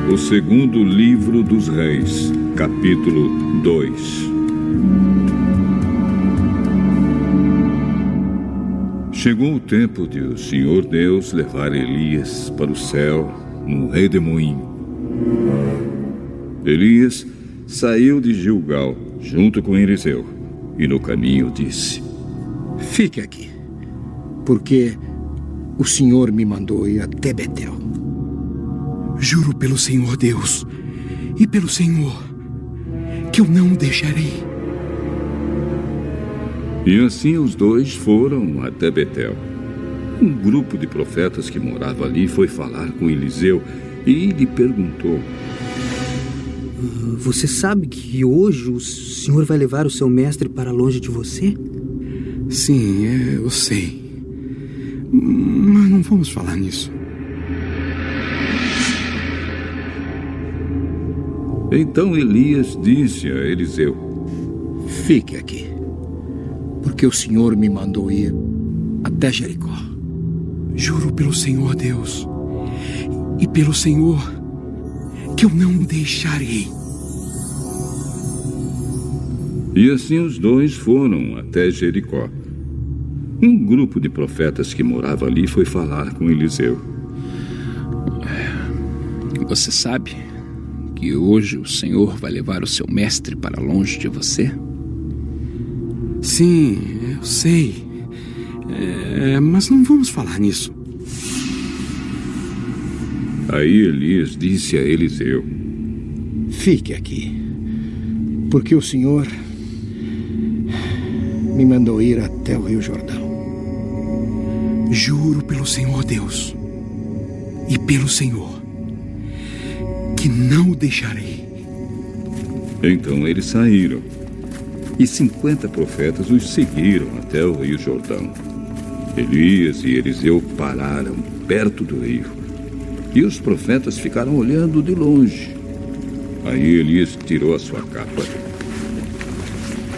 O segundo livro dos Reis, capítulo 2. Chegou o tempo de o Senhor Deus levar Elias para o céu num redemoinho. Elias saiu de Gilgal junto com Eliseu e no caminho disse: Fique aqui, porque o Senhor me mandou ir até Betel. Juro pelo Senhor Deus e pelo Senhor que eu não o deixarei. E assim os dois foram até Betel. Um grupo de profetas que morava ali foi falar com Eliseu e lhe perguntou: Você sabe que hoje o Senhor vai levar o seu mestre para longe de você? Sim, eu sei. Mas não vamos falar nisso. Então Elias disse a Eliseu: Fique aqui, porque o Senhor me mandou ir até Jericó. Juro pelo Senhor Deus e pelo Senhor que eu não o deixarei. E assim os dois foram até Jericó. Um grupo de profetas que morava ali foi falar com Eliseu. Você sabe que hoje o Senhor vai levar o seu mestre para longe de você? Sim, eu sei. Mas não vamos falar nisso. Aí Elias disse a Eliseu: Fique aqui, porque o Senhor me mandou ir até o Rio Jordão. Juro pelo Senhor Deus e pelo Senhor que não o deixarei. Então eles saíram, e 50 profetas os seguiram até o Rio Jordão. Elias e Eliseu pararam perto do rio, e os profetas ficaram olhando de longe. Aí Elias tirou a sua capa,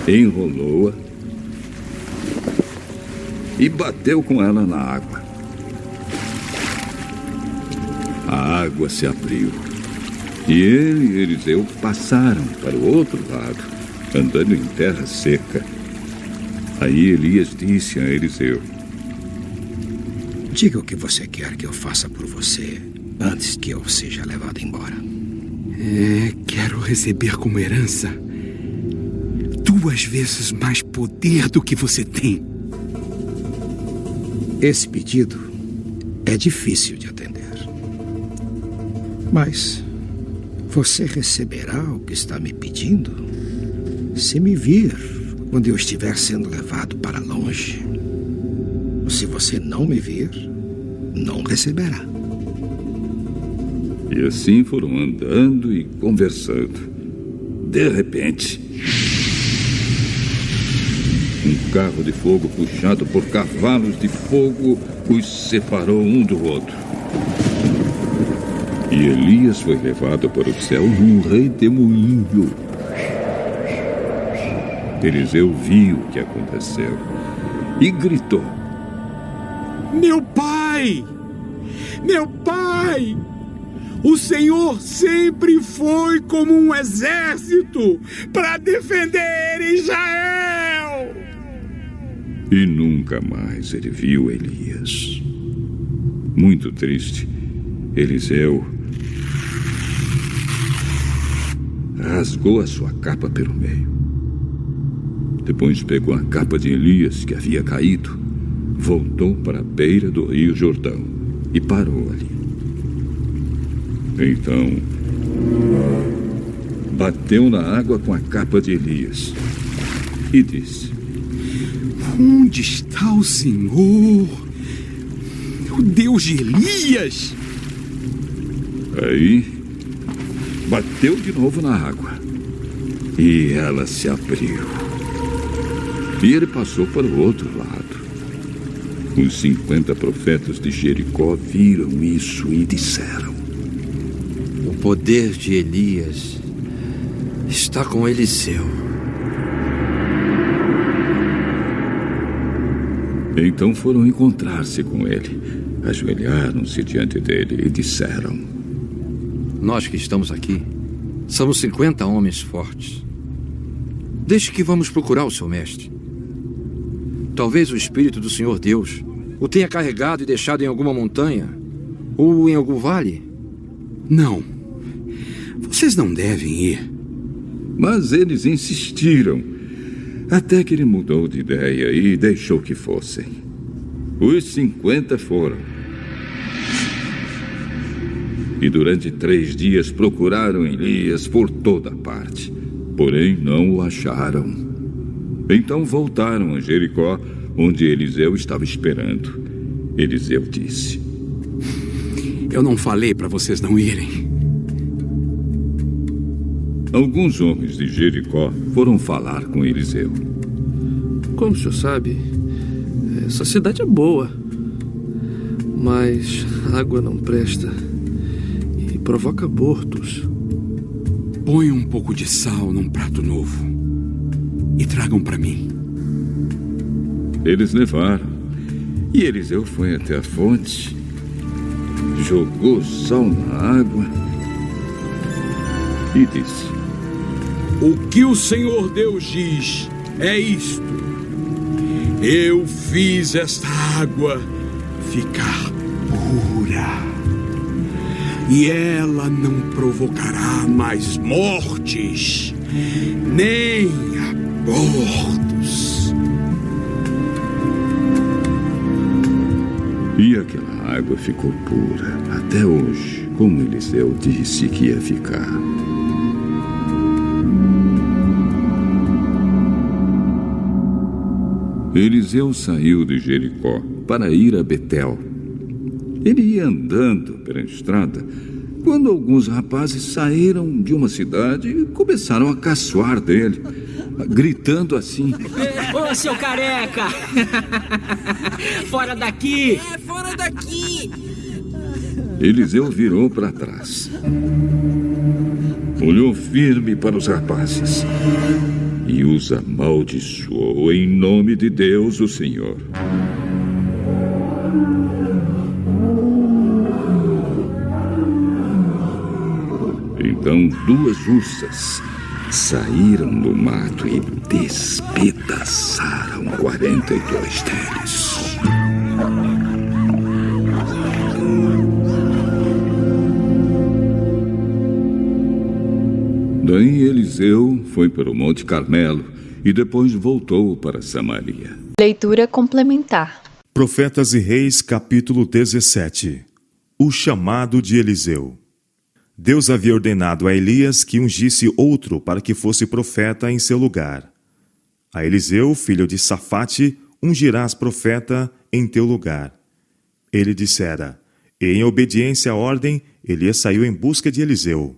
enrolou-a e bateu com ela na água. A água se abriu, e ele e Eliseu passaram para o outro lado, andando em terra seca. Aí Elias disse a Eliseu: Diga o que você quer que eu faça por você antes que eu seja levado embora. Quero receber como herança 2 vezes mais poder do que você tem. Esse pedido é difícil de atender. Mas você receberá o que está me pedindo se me vir quando eu estiver sendo levado para longe. Se você não me vir, não receberá. E assim foram andando e conversando. De repente, um carro de fogo puxado por cavalos de fogo os separou um do outro. E Elias foi levado para o céu num redemoinho. Eliseu viu o que aconteceu e gritou: Meu pai! Meu pai! O Senhor sempre foi como um exército para defender Israel! E nunca mais ele viu Elias. Muito triste, Eliseu rasgou a sua capa pelo meio. Depois pegou a capa de Elias, que havia caído, voltou para a beira do Rio Jordão e parou ali. Então, bateu na água com a capa de Elias e disse: Onde está o Senhor, o Deus de Elias? Aí, bateu de novo na água e ela se abriu. E ele passou para o outro lado. Os 50 profetas de Jericó viram isso e disseram: O poder de Elias está com Eliseu. Então foram encontrar-se com ele, ajoelharam-se diante dele e disseram: Nós que estamos aqui somos 50 homens fortes. Deixe que vamos procurar o seu mestre. Talvez o Espírito do Senhor Deus o tenha carregado e deixado em alguma montanha ou em algum vale. Não. Vocês não devem ir. Mas eles insistiram, até que ele mudou de ideia e deixou que fossem. Os 50 foram. E durante 3 dias procuraram Elias por toda parte, porém não o acharam. Então voltaram a Jericó, onde Eliseu estava esperando. Eliseu disse: Eu não falei para vocês não irem. Alguns homens de Jericó foram falar com Eliseu. Como o senhor sabe, essa cidade é boa, mas a água não presta e provoca abortos. Põe um pouco de sal num prato novo e tragam para mim. Eles levaram, e Eliseu foi até a fonte, jogou sal na água e disse: O que o Senhor Deus diz é isto: eu fiz esta água ficar pura, e ela não provocará mais mortes, nem abortos. E aquela água ficou pura até hoje, como Eliseu disse que ia ficar. Eliseu saiu de Jericó para ir a Betel. Ele ia andando pela estrada quando alguns rapazes saíram de uma cidade e começaram a caçoar dele, gritando assim: Ô, seu careca! Fora daqui! Fora daqui! Eliseu virou para trás, olhou firme para os rapazes e os amaldiçoou em nome de Deus, o Senhor. Então 2 ursas saíram do mato e despedaçaram 42 deles. Daí Eliseu foi para o Monte Carmelo e depois voltou para Samaria. Leitura complementar. Profetas e Reis, capítulo 17. O chamado de Eliseu. Deus havia ordenado a Elias que ungisse outro para que fosse profeta em seu lugar. A Eliseu, filho de Safate, ungirás profeta em teu lugar. Ele dissera, e em obediência à ordem, Elias saiu em busca de Eliseu.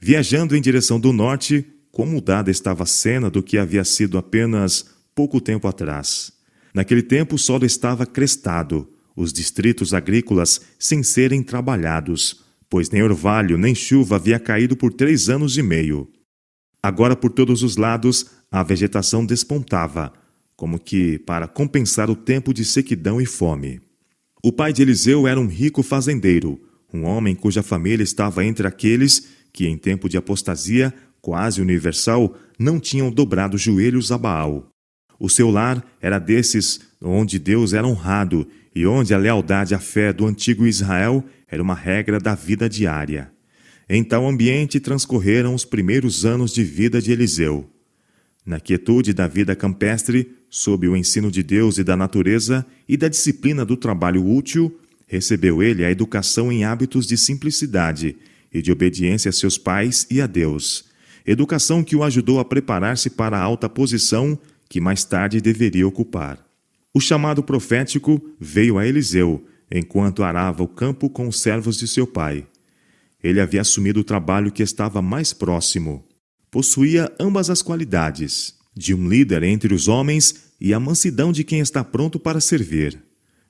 Viajando em direção do norte, como mudada estava a cena do que havia sido apenas pouco tempo atrás. Naquele tempo o solo estava crestado, os distritos agrícolas sem serem trabalhados, pois nem orvalho nem chuva havia caído por 3 anos e meio. Agora por todos os lados a vegetação despontava, como que para compensar o tempo de sequidão e fome. O pai de Eliseu era um rico fazendeiro, um homem cuja família estava entre aqueles que em tempo de apostasia quase universal não tinham dobrado joelhos a Baal. O seu lar era desses onde Deus era honrado e onde a lealdade à fé do antigo Israel era uma regra da vida diária. Em tal ambiente transcorreram os primeiros anos de vida de Eliseu. Na quietude da vida campestre, sob o ensino de Deus e da natureza e da disciplina do trabalho útil, recebeu ele a educação em hábitos de simplicidade e de obediência a seus pais e a Deus, educação que o ajudou a preparar-se para a alta posição que mais tarde deveria ocupar. O chamado profético veio a Eliseu, enquanto arava o campo com os servos de seu pai. Ele havia assumido o trabalho que estava mais próximo. Possuía ambas as qualidades, de um líder entre os homens e a mansidão de quem está pronto para servir.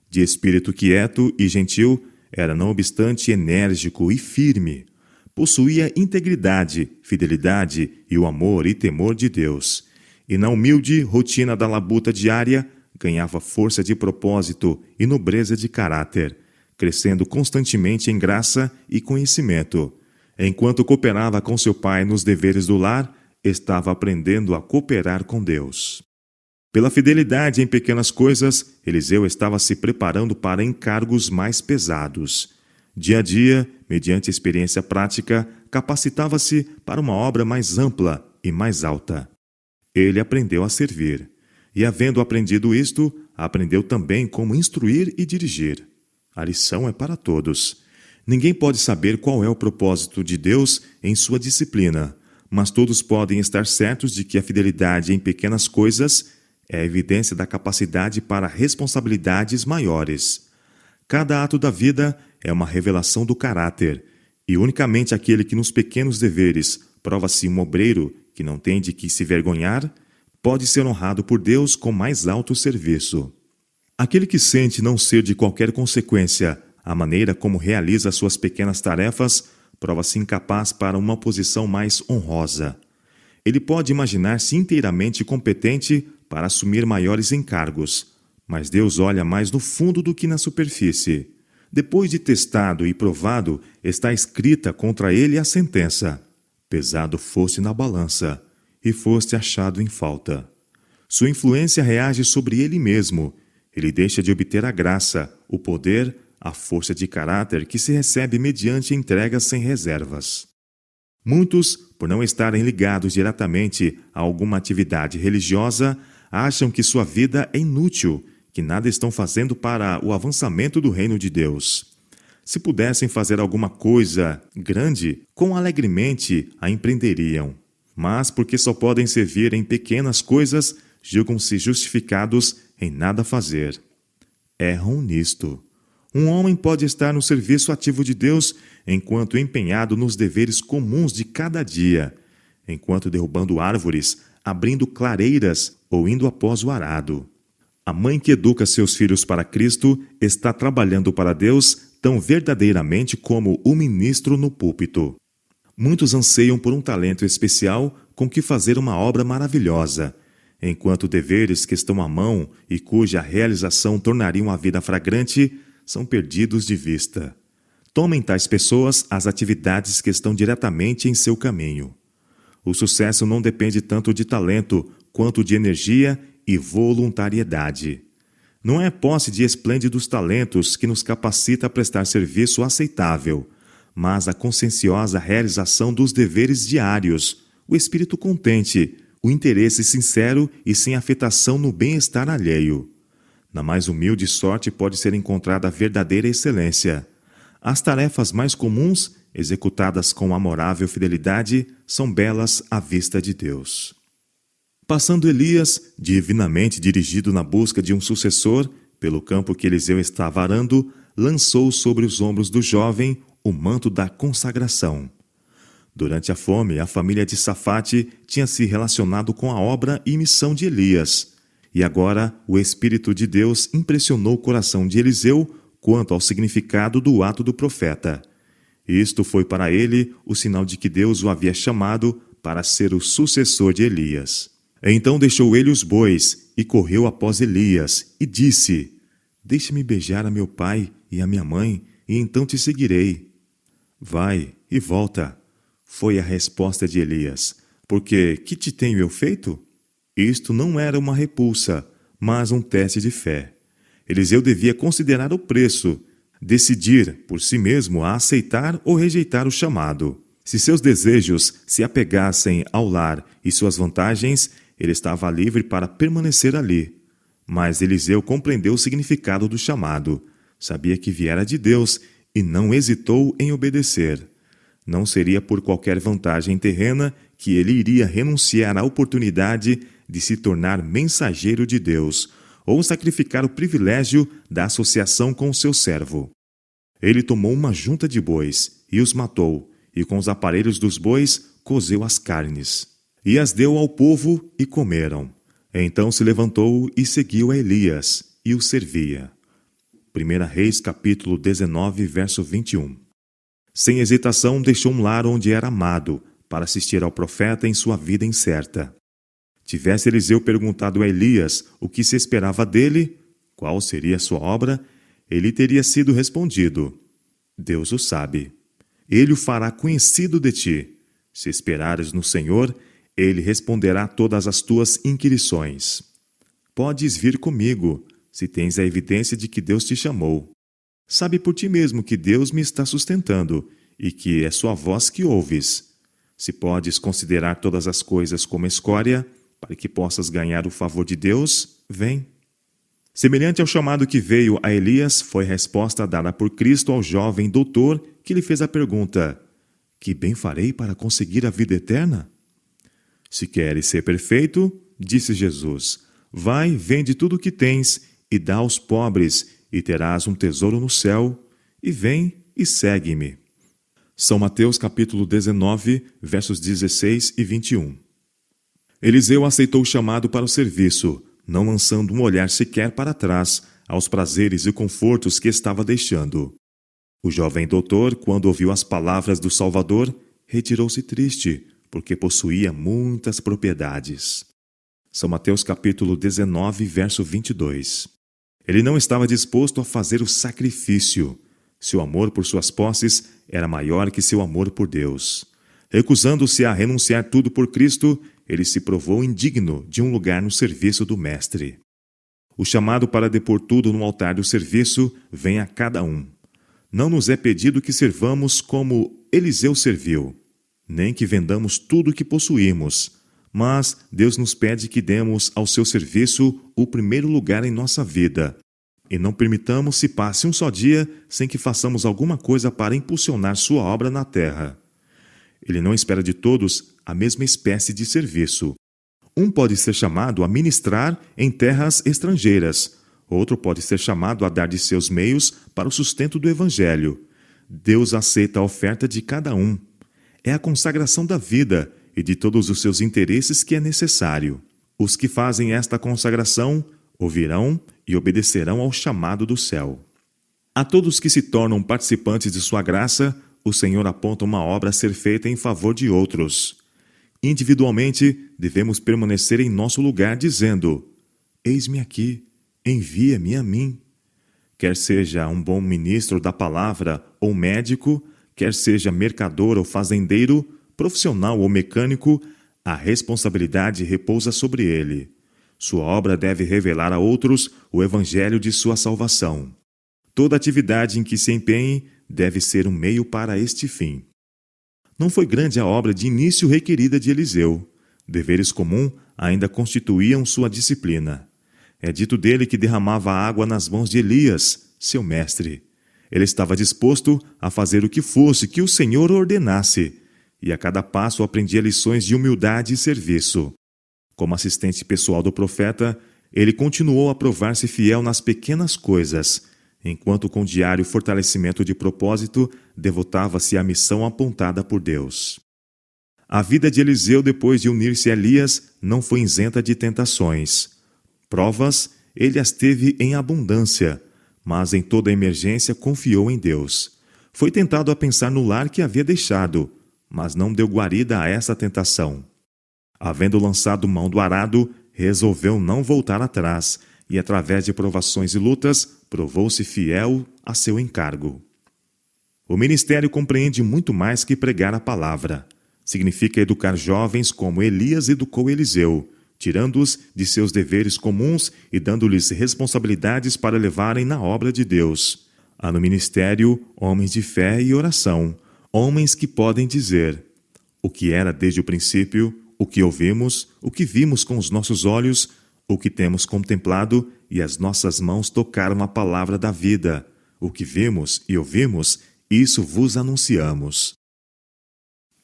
De espírito quieto e gentil, era não obstante enérgico e firme. Possuía integridade, fidelidade e o amor e temor de Deus. E na humilde rotina da labuta diária, ganhava força de propósito e nobreza de caráter, crescendo constantemente em graça e conhecimento. Enquanto cooperava com seu pai nos deveres do lar, estava aprendendo a cooperar com Deus. Pela fidelidade em pequenas coisas, Eliseu estava se preparando para encargos mais pesados. Dia a dia, mediante experiência prática, capacitava-se para uma obra mais ampla e mais alta. Ele aprendeu a servir. E, havendo aprendido isto, aprendeu também como instruir e dirigir. A lição é para todos. Ninguém pode saber qual é o propósito de Deus em sua disciplina, mas todos podem estar certos de que a fidelidade em pequenas coisas é a evidência da capacidade para responsabilidades maiores. Cada ato da vida é uma revelação do caráter, e unicamente aquele que nos pequenos deveres prova-se um obreiro que não tem de que se vergonhar, pode ser honrado por Deus com mais alto serviço. Aquele que sente não ser de qualquer consequência a maneira como realiza suas pequenas tarefas, prova-se incapaz para uma posição mais honrosa. Ele pode imaginar-se inteiramente competente para assumir maiores encargos, mas Deus olha mais no fundo do que na superfície. Depois de testado e provado, está escrita contra ele a sentença: pesado foste na balança, e foste achado em falta. Sua influência reage sobre ele mesmo. Ele deixa de obter a graça, o poder, a força de caráter que se recebe mediante entregas sem reservas. Muitos, por não estarem ligados diretamente a alguma atividade religiosa, acham que sua vida é inútil, que nada estão fazendo para o avançamento do reino de Deus. Se pudessem fazer alguma coisa grande, quão alegremente a empreenderiam. Mas, porque só podem servir em pequenas coisas, julgam-se justificados em nada fazer. Erram nisto. Um homem pode estar no serviço ativo de Deus enquanto empenhado nos deveres comuns de cada dia, enquanto derrubando árvores, abrindo clareiras ou indo após o arado. A mãe que educa seus filhos para Cristo está trabalhando para Deus tão verdadeiramente como o ministro no púlpito. Muitos anseiam por um talento especial com que fazer uma obra maravilhosa, enquanto deveres que estão à mão e cuja realização tornariam a vida fragrante são perdidos de vista. Tomem tais pessoas as atividades que estão diretamente em seu caminho. O sucesso não depende tanto de talento quanto de energia e voluntariedade. Não é a posse de esplêndidos talentos que nos capacita a prestar serviço aceitável, mas a conscienciosa realização dos deveres diários, o espírito contente, o interesse sincero e sem afetação no bem-estar alheio. Na mais humilde sorte pode ser encontrada a verdadeira excelência. As tarefas mais comuns, executadas com amorável fidelidade, são belas à vista de Deus. Passando Elias, divinamente dirigido na busca de um sucessor, pelo campo que Eliseu estava arando, lançou sobre os ombros do jovem o manto da consagração. Durante a fome, a família de Safate tinha se relacionado com a obra e missão de Elias. E agora o Espírito de Deus impressionou o coração de Eliseu quanto ao significado do ato do profeta. Isto foi para ele o sinal de que Deus o havia chamado para ser o sucessor de Elias. Então deixou ele os bois e correu após Elias e disse: Deixe-me beijar a meu pai e a minha mãe, e então te seguirei. Vai e volta, foi a resposta de Elias, porque que te tenho eu feito? Isto não era uma repulsa, mas um teste de fé. Eliseu devia considerar o preço, decidir por si mesmo a aceitar ou rejeitar o chamado. Se seus desejos se apegassem ao lar e suas vantagens, ele estava livre para permanecer ali. Mas Eliseu compreendeu o significado do chamado, sabia que viera de Deus e não hesitou em obedecer. Não seria por qualquer vantagem terrena que ele iria renunciar à oportunidade de se tornar mensageiro de Deus, ou sacrificar o privilégio da associação com o seu servo. Ele tomou uma junta de bois e os matou, e com os aparelhos dos bois cozeu as carnes, e as deu ao povo e comeram. Então se levantou e seguiu a Elias, e o servia. 1 Reis capítulo 19, verso 21. Sem hesitação deixou um lar onde era amado, para assistir ao profeta em sua vida incerta. Tivesse Eliseu perguntado a Elias o que se esperava dele, qual seria a sua obra, ele teria sido respondido: Deus o sabe. ele o fará conhecido de ti. Se esperares no Senhor, ele responderá todas as tuas inquirições. Podes vir comigo, se tens a evidência de que Deus te chamou. Sabe por ti mesmo que Deus me está sustentando e que é sua voz que ouves. Se podes considerar todas as coisas como escória, para que possas ganhar o favor de Deus, vem. Semelhante ao chamado que veio a Elias, foi a resposta dada por Cristo ao jovem doutor que lhe fez a pergunta: que bem farei para conseguir a vida eterna? Se queres ser perfeito, disse Jesus, vai, vende tudo o que tens e dá aos pobres, e terás um tesouro no céu, e vem e segue-me. São Mateus capítulo 19, versos 16 e 21. Eliseu aceitou o chamado para o serviço, não lançando um olhar sequer para trás aos prazeres e confortos que estava deixando. O jovem doutor, quando ouviu as palavras do Salvador, retirou-se triste, porque possuía muitas propriedades. São Mateus capítulo 19, verso 22. Ele não estava disposto a fazer o sacrifício. Seu amor por suas posses era maior que seu amor por Deus. Recusando-se a renunciar tudo por Cristo, ele se provou indigno de um lugar no serviço do Mestre. O chamado para depor tudo no altar do serviço vem a cada um. Não nos é pedido que servamos como Eliseu serviu, nem que vendamos tudo o que possuímos, mas Deus nos pede que demos ao seu serviço o primeiro lugar em nossa vida, e não permitamos se passe um só dia sem que façamos alguma coisa para impulsionar sua obra na terra. Ele não espera de todos a mesma espécie de serviço. Um pode ser chamado a ministrar em terras estrangeiras, outro pode ser chamado a dar de seus meios para o sustento do Evangelho. Deus aceita a oferta de cada um. É a consagração da vida e de todos os seus interesses que é necessário. Os que fazem esta consagração ouvirão e obedecerão ao chamado do céu. A todos que se tornam participantes de sua graça, o Senhor aponta uma obra a ser feita em favor de outros. Individualmente, devemos permanecer em nosso lugar dizendo: eis-me aqui, envia-me a mim. Quer seja um bom ministro da palavra ou médico, quer seja mercador ou fazendeiro, profissional ou mecânico, a responsabilidade repousa sobre ele. Sua obra deve revelar a outros o evangelho de sua salvação. Toda atividade em que se empenhe deve ser um meio para este fim. Não foi grande a obra de início requerida de Eliseu. Deveres comuns ainda constituíam sua disciplina. É dito dele que derramava água nas mãos de Elias, seu mestre. Ele estava disposto a fazer o que fosse que o Senhor ordenasse, e a cada passo aprendia lições de humildade e serviço. Como assistente pessoal do profeta, ele continuou a provar-se fiel nas pequenas coisas, enquanto com diário fortalecimento de propósito, devotava-se à missão apontada por Deus. A vida de Eliseu depois de unir-se a Elias não foi isenta de tentações. Provas, ele as teve em abundância, mas em toda emergência confiou em Deus. Foi tentado a pensar no lar que havia deixado, mas não deu guarida a essa tentação. Havendo lançado mão do arado, resolveu não voltar atrás, e através de provações e lutas, provou-se fiel a seu encargo. O ministério compreende muito mais que pregar a palavra. Significa educar jovens como Elias educou Eliseu, tirando-os de seus deveres comuns e dando-lhes responsabilidades para levarem na obra de Deus. Há no ministério homens de fé e oração, homens que podem dizer: o que era desde o princípio, o que ouvimos, o que vimos com os nossos olhos, o que temos contemplado e as nossas mãos tocaram a palavra da vida. O que vimos e ouvimos, isso vos anunciamos.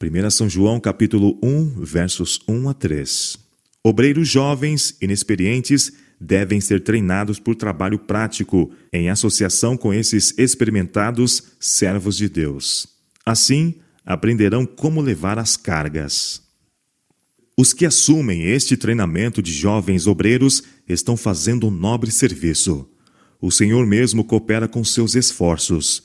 1 São João capítulo 1, versos 1 a 3. Obreiros jovens, inexperientes, devem ser treinados por trabalho prático, em associação com esses experimentados servos de Deus. Assim, aprenderão como levar as cargas. Os que assumem este treinamento de jovens obreiros estão fazendo um nobre serviço. O Senhor mesmo coopera com seus esforços.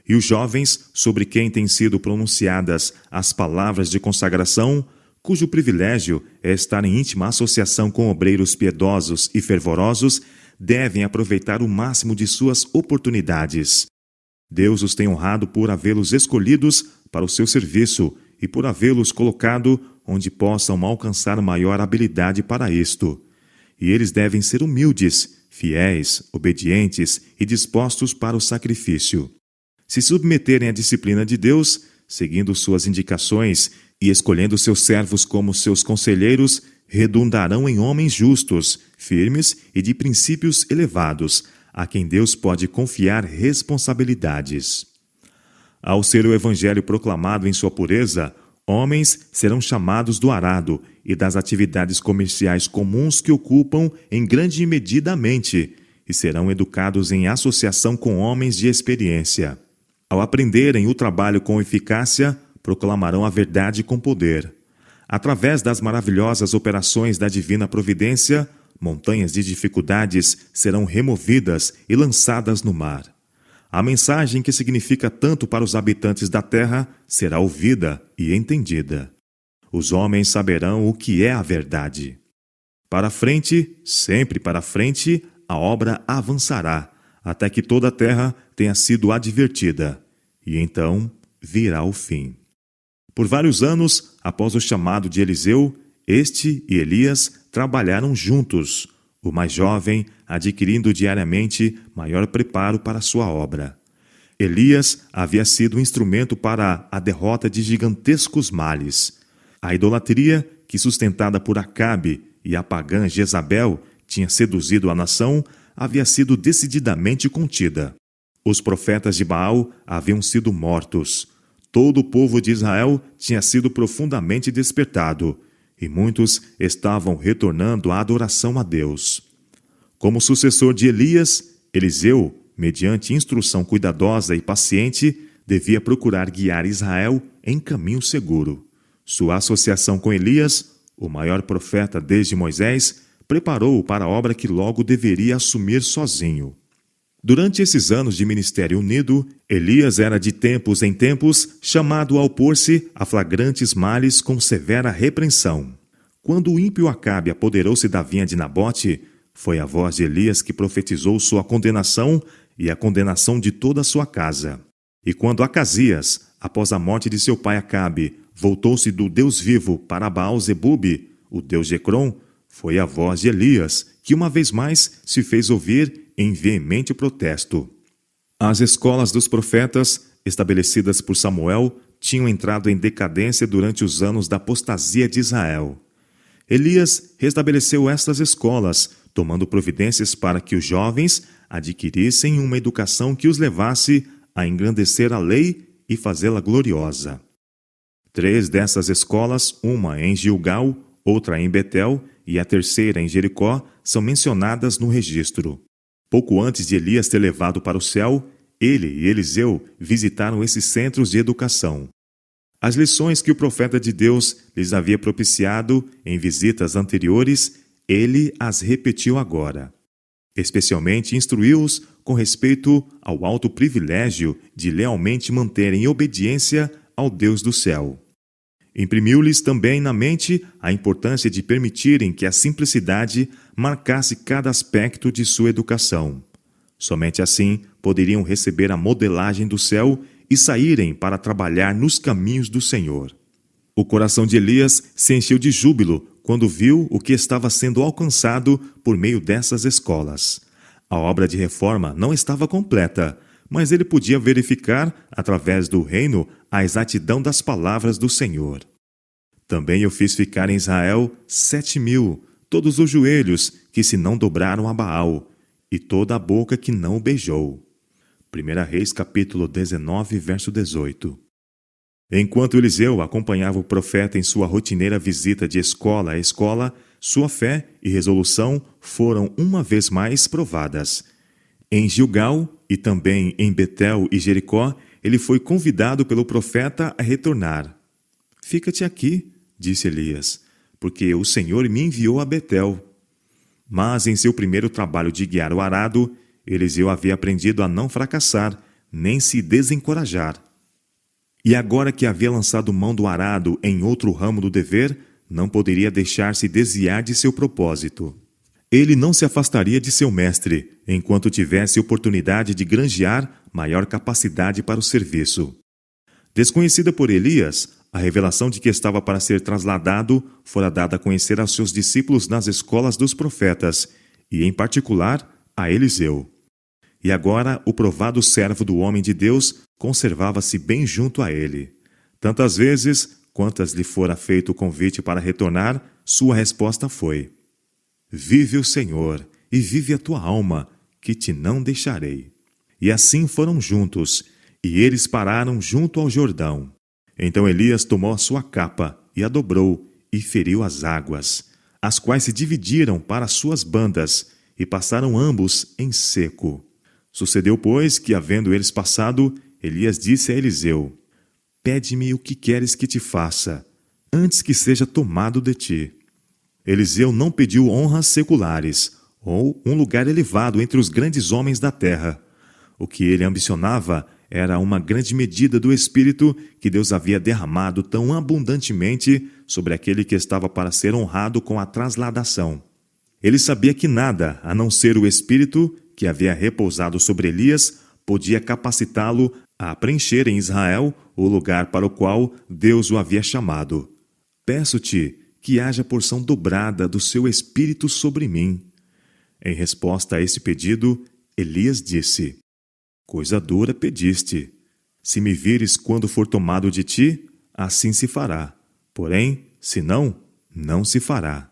E os jovens, sobre quem têm sido pronunciadas as palavras de consagração, cujo privilégio é estar em íntima associação com obreiros piedosos e fervorosos, devem aproveitar o máximo de suas oportunidades. Deus os tem honrado por havê-los escolhidos para o seu serviço e por havê-los colocado onde possam alcançar maior habilidade para isto. E eles devem ser humildes, fiéis, obedientes e dispostos para o sacrifício. Se submeterem à disciplina de Deus, seguindo suas indicações e escolhendo seus servos como seus conselheiros, redundarão em homens justos, firmes e de princípios elevados, a quem Deus pode confiar responsabilidades. Ao ser o evangelho proclamado em sua pureza, homens serão chamados do arado e das atividades comerciais comuns que ocupam em grande medida a mente, e serão educados em associação com homens de experiência. Ao aprenderem o trabalho com eficácia, proclamarão a verdade com poder. Através das maravilhosas operações da divina providência, montanhas de dificuldades serão removidas e lançadas no mar. A mensagem que significa tanto para os habitantes da terra será ouvida e entendida. Os homens saberão o que é a verdade. Para frente, sempre para frente, a obra avançará, até que toda a terra tenha sido advertida. E então virá o fim. Por vários anos, após o chamado de Eliseu, este e Elias trabalharam juntos, o mais jovem adquirindo diariamente maior preparo para sua obra. Elias havia sido um instrumento para a derrota de gigantescos males. A idolatria, que sustentada por Acabe e a pagã Jezabel tinha seduzido a nação, havia sido decididamente contida. Os profetas de Baal haviam sido mortos. Todo o povo de Israel tinha sido profundamente despertado, e muitos estavam retornando à adoração a Deus. Como sucessor de Elias, Eliseu, mediante instrução cuidadosa e paciente, devia procurar guiar Israel em caminho seguro. Sua associação com Elias, o maior profeta desde Moisés, preparou-o para a obra que logo deveria assumir sozinho. Durante esses anos de ministério unido, Elias era de tempos em tempos chamado a opor-se a flagrantes males com severa repreensão. Quando o ímpio Acabe apoderou-se da vinha de Nabote, foi a voz de Elias que profetizou sua condenação e a condenação de toda a sua casa. E quando Acasias, após a morte de seu pai Acabe, voltou-se do Deus vivo para Baal-Zebube, o deus de Ecrom, foi a voz de Elias que uma vez mais se fez ouvir em veemente protesto. As escolas dos profetas, estabelecidas por Samuel, tinham entrado em decadência durante os anos da apostasia de Israel. Elias restabeleceu estas escolas, tomando providências para que os jovens adquirissem uma educação que os levasse a engrandecer a lei e fazê-la gloriosa. 3 dessas escolas, uma em Gilgal, outra em Betel e a terceira em Jericó, são mencionadas no registro. Pouco antes de Elias ter levado para o céu, ele e Eliseu visitaram esses centros de educação. As lições que o profeta de Deus lhes havia propiciado em visitas anteriores, ele as repetiu agora. Especialmente instruiu-os com respeito ao alto privilégio de lealmente manterem obediência ao Deus do céu. Imprimiu-lhes também na mente a importância de permitirem que a simplicidade marcasse cada aspecto de sua educação. Somente assim poderiam receber a modelagem do céu e saírem para trabalhar nos caminhos do Senhor. O coração de Elias se encheu de júbilo quando viu o que estava sendo alcançado por meio dessas escolas. A obra de reforma não estava completa, mas ele podia verificar, através do reino, a exatidão das palavras do Senhor. Também eu fiz ficar em Israel 7.000, todos os joelhos que se não dobraram a Baal, e toda a boca que não o beijou. 1 Reis, capítulo 19, verso 18. Enquanto Eliseu acompanhava o profeta em sua rotineira visita de escola a escola, sua fé e resolução foram uma vez mais provadas. Em Gilgal e também em Betel e Jericó, ele foi convidado pelo profeta a retornar. «Fica-te aqui», disse Elias, «porque o Senhor me enviou a Betel». Mas em seu primeiro trabalho de guiar o arado, Eliseu havia aprendido a não fracassar, nem se desencorajar. E agora que havia lançado mão do arado em outro ramo do dever, não poderia deixar-se desviar de seu propósito. Ele não se afastaria de seu mestre, enquanto tivesse oportunidade de granjear maior capacidade para o serviço. Desconhecida por Elias, a revelação de que estava para ser trasladado fora dada a conhecer aos seus discípulos nas escolas dos profetas, e em particular a Eliseu. E agora o provado servo do homem de Deus conservava-se bem junto a ele. Tantas vezes quantas lhe fora feito o convite para retornar, sua resposta foi: Vive o Senhor, e vive a tua alma, que te não deixarei. E assim foram juntos, e eles pararam junto ao Jordão. Então Elias tomou a sua capa, e a dobrou, e feriu as águas, as quais se dividiram para suas bandas, e passaram ambos em seco. Sucedeu, pois, que, havendo eles passado, Elias disse a Eliseu: Pede-me o que queres que te faça, antes que seja tomado de ti. Eliseu não pediu honras seculares, ou um lugar elevado entre os grandes homens da terra. O que ele ambicionava era uma grande medida do Espírito que Deus havia derramado tão abundantemente sobre aquele que estava para ser honrado com a trasladação. Ele sabia que nada, a não ser o Espírito que havia repousado sobre Elias, podia capacitá-lo a preencher em Israel o lugar para o qual Deus o havia chamado. Peço-te que haja porção dobrada do seu Espírito sobre mim. Em resposta a esse pedido, Elias disse: Coisa dura pediste. Se me vires quando for tomado de ti, assim se fará. Porém, se não, não se fará.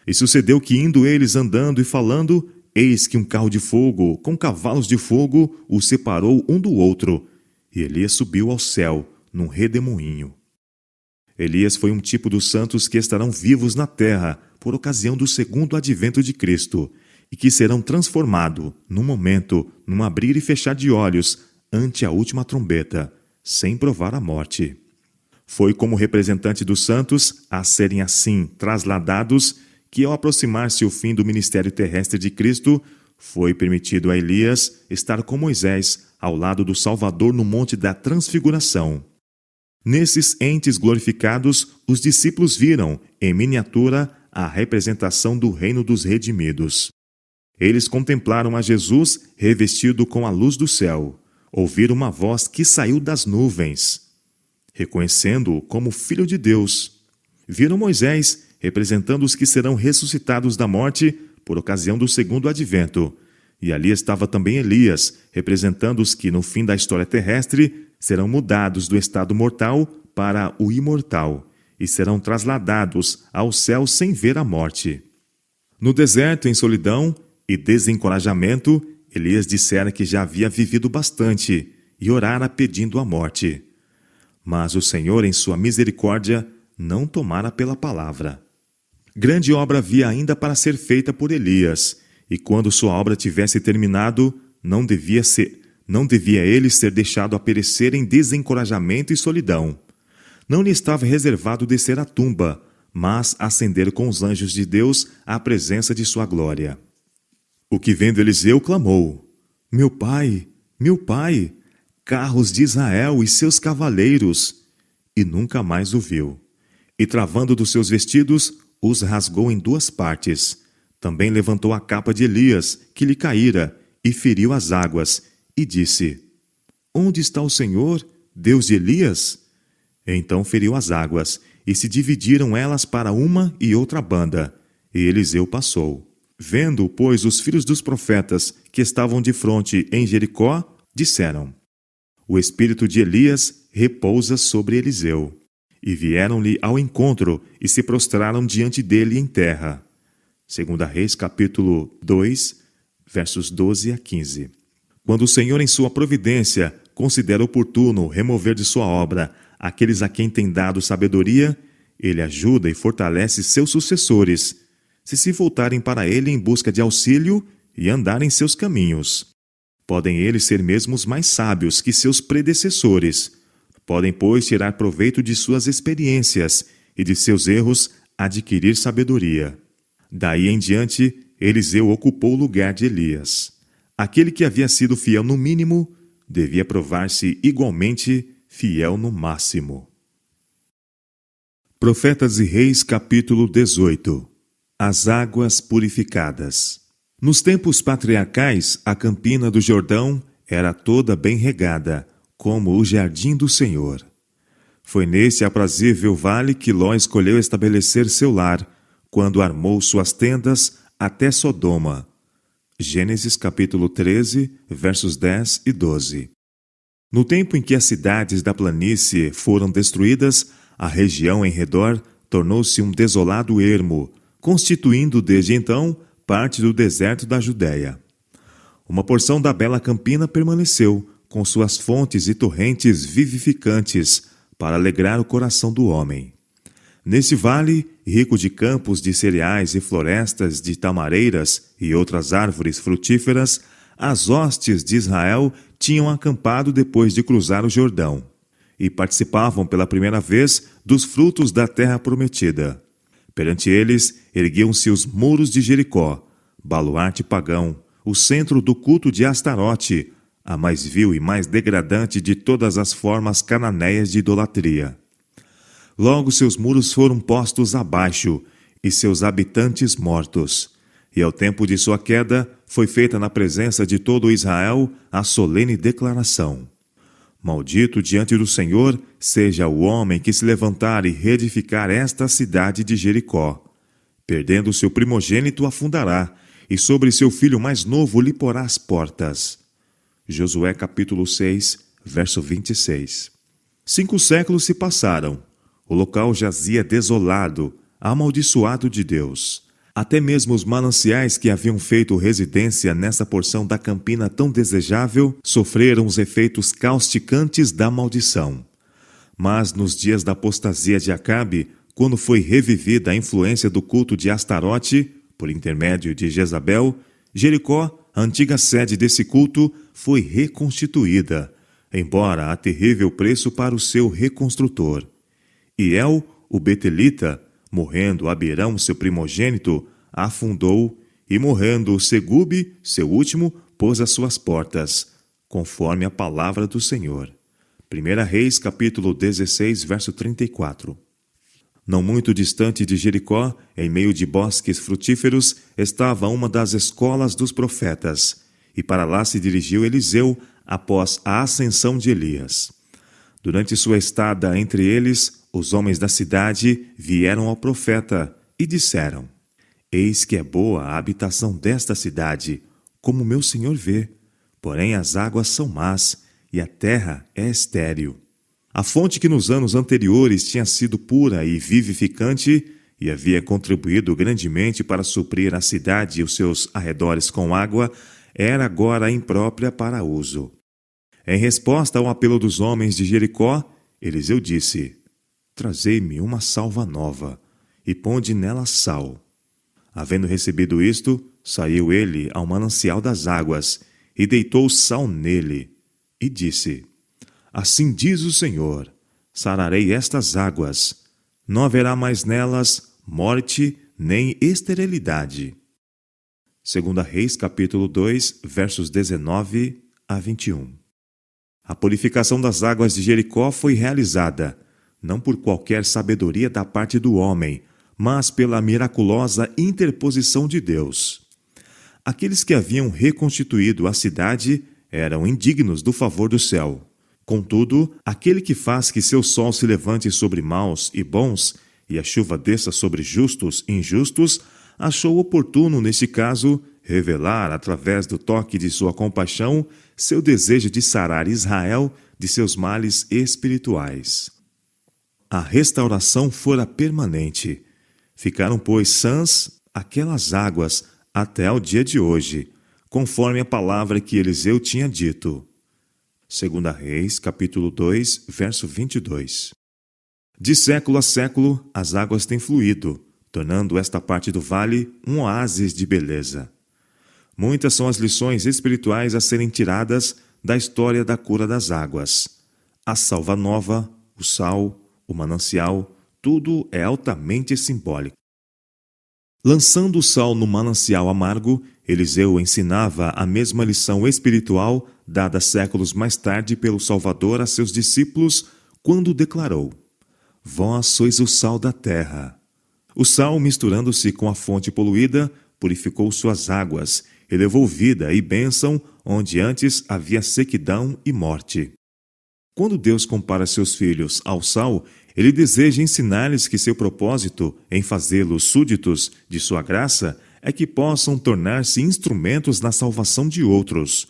E sucedeu que, indo eles andando e falando, eis que um carro de fogo, com cavalos de fogo, os separou um do outro, e Elias subiu ao céu, num redemoinho. Elias foi um tipo dos santos que estarão vivos na terra, por ocasião do segundo advento de Cristo, e que serão transformados, num momento, num abrir e fechar de olhos, ante a última trombeta, sem provar a morte. Foi como representante dos santos, a serem assim trasladados, que ao aproximar-se o fim do ministério terrestre de Cristo, foi permitido a Elias estar com Moisés ao lado do Salvador no Monte da Transfiguração. Nesses entes glorificados, os discípulos viram, em miniatura, a representação do reino dos redimidos. Eles contemplaram a Jesus revestido com a luz do céu, ouviram uma voz que saiu das nuvens, reconhecendo-o como Filho de Deus. Viram Moisés representando os que serão ressuscitados da morte por ocasião do segundo advento. E ali estava também Elias, representando os que, no fim da história terrestre, serão mudados do estado mortal para o imortal e serão trasladados ao céu sem ver a morte. No deserto, em solidão e desencorajamento, Elias dissera que já havia vivido bastante e orara pedindo a morte. Mas o Senhor, em sua misericórdia, não tomara pela palavra. Grande obra havia ainda para ser feita por Elias, e quando sua obra tivesse terminado, não devia ele ser deixado a perecer em desencorajamento e solidão. Não lhe estava reservado descer à tumba, mas ascender com os anjos de Deus à presença de sua glória. O que vendo Eliseu clamou: Meu pai, carros de Israel e seus cavaleiros! E nunca mais o viu. E travando dos seus vestidos, os rasgou em duas partes. Também levantou a capa de Elias, que lhe caíra, e feriu as águas, e disse: Onde está o Senhor, Deus de Elias? Então feriu as águas, e se dividiram elas para uma e outra banda, e Eliseu passou. Vendo, pois, os filhos dos profetas que estavam de fronte em Jericó, disseram: O espírito de Elias repousa sobre Eliseu. E vieram-lhe ao encontro e se prostraram diante dele em terra. 2 Reis, capítulo 2, versos 12 a 15. Quando o Senhor, em sua providência, considera oportuno remover de sua obra aqueles a quem tem dado sabedoria, ele ajuda e fortalece seus sucessores, se voltarem para ele em busca de auxílio e andarem seus caminhos. Podem eles ser mesmo os mais sábios que seus predecessores. Podem, pois, tirar proveito de suas experiências e de seus erros adquirir sabedoria. Daí em diante, Eliseu ocupou o lugar de Elias. Aquele que havia sido fiel no mínimo, devia provar-se igualmente fiel no máximo. Profetas e Reis, capítulo 18. As águas purificadas. Nos tempos patriarcais, a campina do Jordão Era toda bem regada, como o jardim do Senhor. Foi nesse aprazível vale que Ló escolheu estabelecer seu lar, quando armou suas tendas até Sodoma. Gênesis capítulo 13, versos 10 e 12. No tempo em que as cidades da planície foram destruídas, a região em redor tornou-se um desolado ermo, constituindo desde então parte do deserto da Judéia. Uma porção da bela campina permaneceu, com suas fontes e torrentes vivificantes, para alegrar o coração do homem. Nesse vale, rico de campos de cereais e florestas de tamareiras e outras árvores frutíferas, as hostes de Israel tinham acampado depois de cruzar o Jordão, e participavam pela primeira vez dos frutos da terra prometida. Perante eles erguiam-se os muros de Jericó, baluarte pagão, o centro do culto de Astarote, a mais vil e mais degradante de todas as formas cananeias de idolatria. Logo seus muros foram postos abaixo, e seus habitantes mortos. E ao tempo de sua queda, foi feita na presença de todo Israel a solene declaração: Maldito diante do Senhor seja o homem que se levantar e reedificar esta cidade de Jericó. Perdendo seu primogênito afundará, e sobre seu filho mais novo lhe porá as portas. Josué capítulo 6, verso 26. 5 séculos se passaram. O local jazia desolado, amaldiçoado de Deus. Até mesmo os mananciais que haviam feito residência nessa porção da campina tão desejável sofreram os efeitos causticantes da maldição. Mas nos dias da apostasia de Acabe, quando foi revivida a influência do culto de Astarote, por intermédio de Jezabel, Jericó, a antiga sede desse culto, foi reconstituída, embora a terrível preço para o seu reconstrutor. E El, o Betelita, morrendo Abirão, seu primogênito, afundou, e morrendo Segube, seu último, pôs as suas portas, conforme a palavra do Senhor. 1 Reis, capítulo 16, verso 34. Não muito distante de Jericó, em meio de bosques frutíferos, estava uma das escolas dos profetas, e para lá se dirigiu Eliseu após a ascensão de Elias. Durante sua estada entre eles, os homens da cidade vieram ao profeta e disseram: Eis que é boa a habitação desta cidade, como meu senhor vê, porém as águas são más e a terra é estéril. A fonte que nos anos anteriores tinha sido pura e vivificante e havia contribuído grandemente para suprir a cidade e os seus arredores com água, era agora imprópria para uso. Em resposta ao apelo dos homens de Jericó, Eliseu disse: Trazei-me uma salva nova, e ponde nela sal. Havendo recebido isto, saiu ele ao manancial das águas, e deitou sal nele, e disse: Assim diz o Senhor: sararei estas águas, não haverá mais nelas morte nem esterilidade. 2 Reis capítulo 2, versos 19 a 21. A purificação das águas de Jericó foi realizada, não por qualquer sabedoria da parte do homem, mas pela miraculosa interposição de Deus. Aqueles que haviam reconstituído a cidade eram indignos do favor do céu. Contudo, aquele que faz que seu sol se levante sobre maus e bons, e a chuva desça sobre justos e injustos, achou oportuno, neste caso, revelar, através do toque de sua compaixão, seu desejo de sarar Israel de seus males espirituais. A restauração fora permanente. Ficaram, pois, sãs aquelas águas até o dia de hoje, conforme a palavra que Eliseu tinha dito. 2 Reis, capítulo 2, verso 22. De século a século, as águas têm fluído, tornando esta parte do vale um oásis de beleza. Muitas são as lições espirituais a serem tiradas da história da cura das águas. A salva nova, o sal, o manancial, tudo é altamente simbólico. Lançando o sal no manancial amargo, Eliseu ensinava a mesma lição espiritual dada séculos mais tarde pelo Salvador a seus discípulos, quando declarou: Vós sois o sal da terra. O sal, misturando-se com a fonte poluída, purificou suas águas, elevou vida e bênção onde antes havia sequidão e morte. Quando Deus compara seus filhos ao sal, ele deseja ensinar-lhes que seu propósito em fazê-los súditos de sua graça é que possam tornar-se instrumentos na salvação de outros.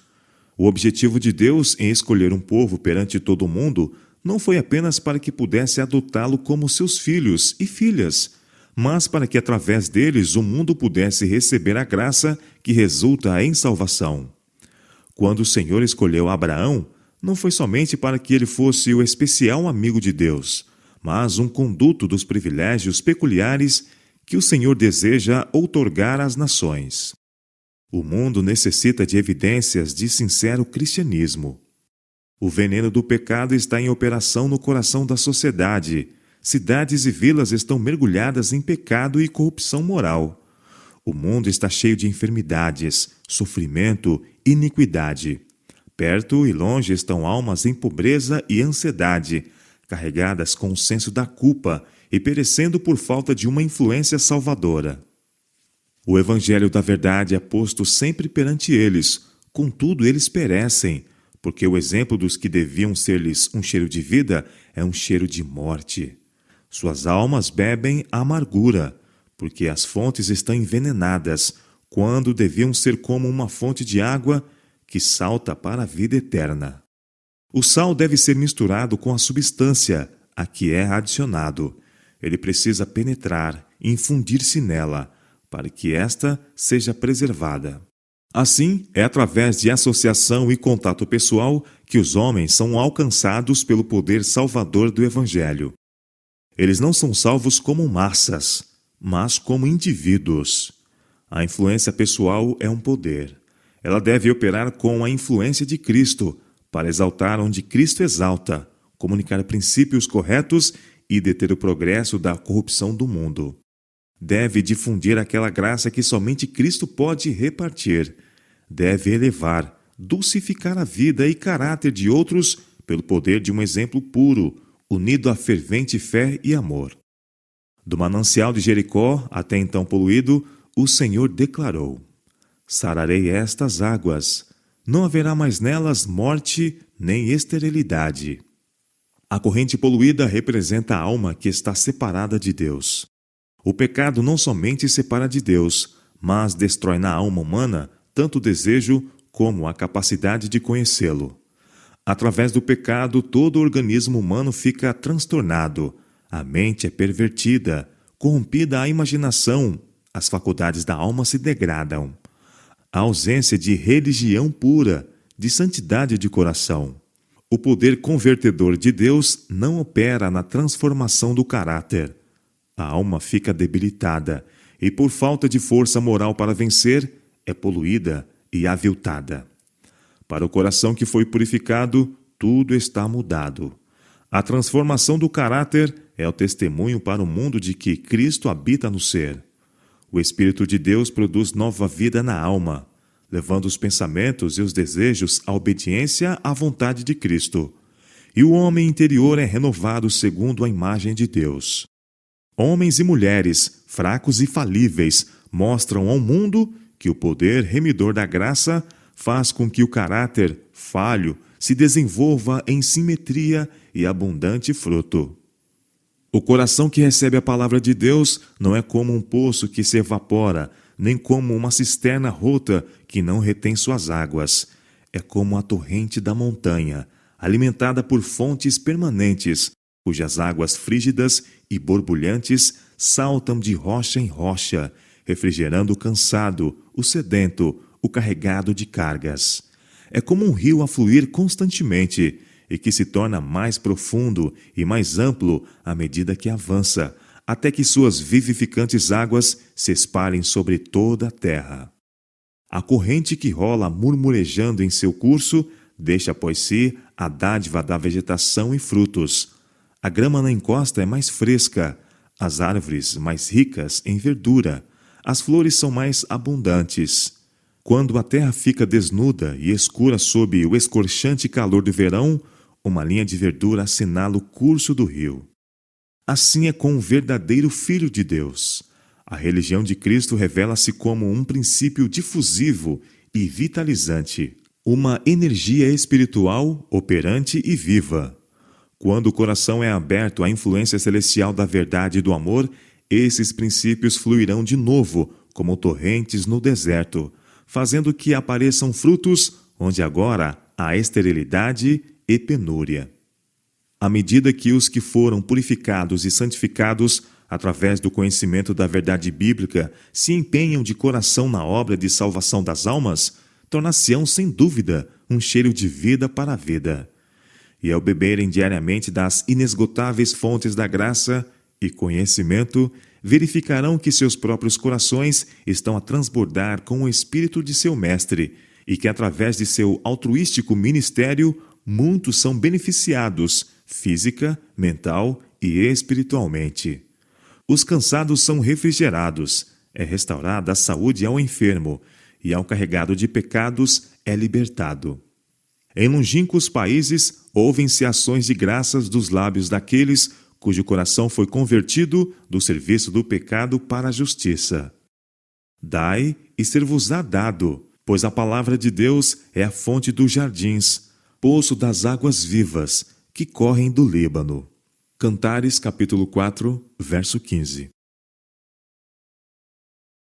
O objetivo de Deus em escolher um povo perante todo o mundo não foi apenas para que pudesse adotá-lo como seus filhos e filhas, mas para que através deles o mundo pudesse receber a graça que resulta em salvação. Quando o Senhor escolheu Abraão, não foi somente para que ele fosse o especial amigo de Deus, mas um conduto dos privilégios peculiares que o Senhor deseja outorgar às nações. O mundo necessita de evidências de sincero cristianismo. O veneno do pecado está em operação no coração da sociedade. Cidades e vilas estão mergulhadas em pecado e corrupção moral. O mundo está cheio de enfermidades, sofrimento e iniquidade. Perto e longe estão almas em pobreza e ansiedade, carregadas com o senso da culpa e perecendo por falta de uma influência salvadora. O evangelho da verdade é posto sempre perante eles, contudo eles perecem, porque o exemplo dos que deviam ser-lhes um cheiro de vida é um cheiro de morte. Suas almas bebem a amargura, porque as fontes estão envenenadas, quando deviam ser como uma fonte de água que salta para a vida eterna. O sal deve ser misturado com a substância a que é adicionado. Ele precisa penetrar e infundir-se nela, para que esta seja preservada. Assim, é através de associação e contato pessoal que os homens são alcançados pelo poder salvador do Evangelho. Eles não são salvos como massas, mas como indivíduos. A influência pessoal é um poder. Ela deve operar com a influência de Cristo, para exaltar onde Cristo exalta, comunicar princípios corretos e deter o progresso da corrupção do mundo. Deve difundir aquela graça que somente Cristo pode repartir. Deve elevar, dulcificar a vida e caráter de outros pelo poder de um exemplo puro, unido a fervente fé e amor. Do manancial de Jericó, até então poluído, o Senhor declarou: sararei estas águas, não haverá mais nelas morte nem esterilidade. A corrente poluída representa a alma que está separada de Deus. O pecado não somente separa de Deus, mas destrói na alma humana tanto o desejo como a capacidade de conhecê-lo. Através do pecado, todo o organismo humano fica transtornado, a mente é pervertida, corrompida a imaginação, as faculdades da alma se degradam. A ausência de religião pura, de santidade de coração. O poder convertedor de Deus não opera na transformação do caráter. A alma fica debilitada e, por falta de força moral para vencer, é poluída e aviltada. Para o coração que foi purificado, tudo está mudado. A transformação do caráter é o testemunho para o mundo de que Cristo habita no ser. O Espírito de Deus produz nova vida na alma, levando os pensamentos e os desejos à obediência à vontade de Cristo. E o homem interior é renovado segundo a imagem de Deus. Homens e mulheres, fracos e falíveis, mostram ao mundo que o poder remidor da graça faz com que o caráter falho se desenvolva em simetria e abundante fruto. O coração que recebe a palavra de Deus não é como um poço que se evapora, nem como uma cisterna rota que não retém suas águas. É como a torrente da montanha, alimentada por fontes permanentes, cujas águas frígidas e borbulhantes saltam de rocha em rocha, refrigerando o cansado, o sedento, o carregado de cargas. É como um rio a fluir constantemente e que se torna mais profundo e mais amplo à medida que avança, até que suas vivificantes águas se espalhem sobre toda a terra. A corrente que rola murmurejando em seu curso deixa após si a dádiva da vegetação e frutos. A grama na encosta é mais fresca, as árvores mais ricas em verdura, as flores são mais abundantes. Quando a terra fica desnuda e escura sob o escorchante calor do verão, uma linha de verdura assinala o curso do rio. Assim é com o verdadeiro Filho de Deus. A religião de Cristo revela-se como um princípio difusivo e vitalizante. uma energia espiritual operante e viva. Quando o coração é aberto à influência celestial da verdade e do amor, esses princípios fluirão de novo, como torrentes no deserto, fazendo que apareçam frutos onde agora há esterilidade e penúria. À medida que os que foram purificados e santificados através do conhecimento da verdade bíblica se empenham de coração na obra de salvação das almas, tornar-se-ão sem dúvida um cheiro de vida para a vida. E ao beberem diariamente das inesgotáveis fontes da graça e conhecimento, verificarão que seus próprios corações estão a transbordar com o espírito de seu mestre e que através de seu altruístico ministério muitos são beneficiados física, mental e espiritualmente. Os cansados são refrigerados, é restaurada a saúde ao enfermo e ao carregado de pecados é libertado. Em longínquos países, ouvem-se ações de graças dos lábios daqueles cujo coração foi convertido do serviço do pecado para a justiça. Dai e ser-vos-á dado, pois a palavra de Deus é a fonte dos jardins, poço das águas vivas, que correm do Líbano. Cantares, capítulo 4, verso 15.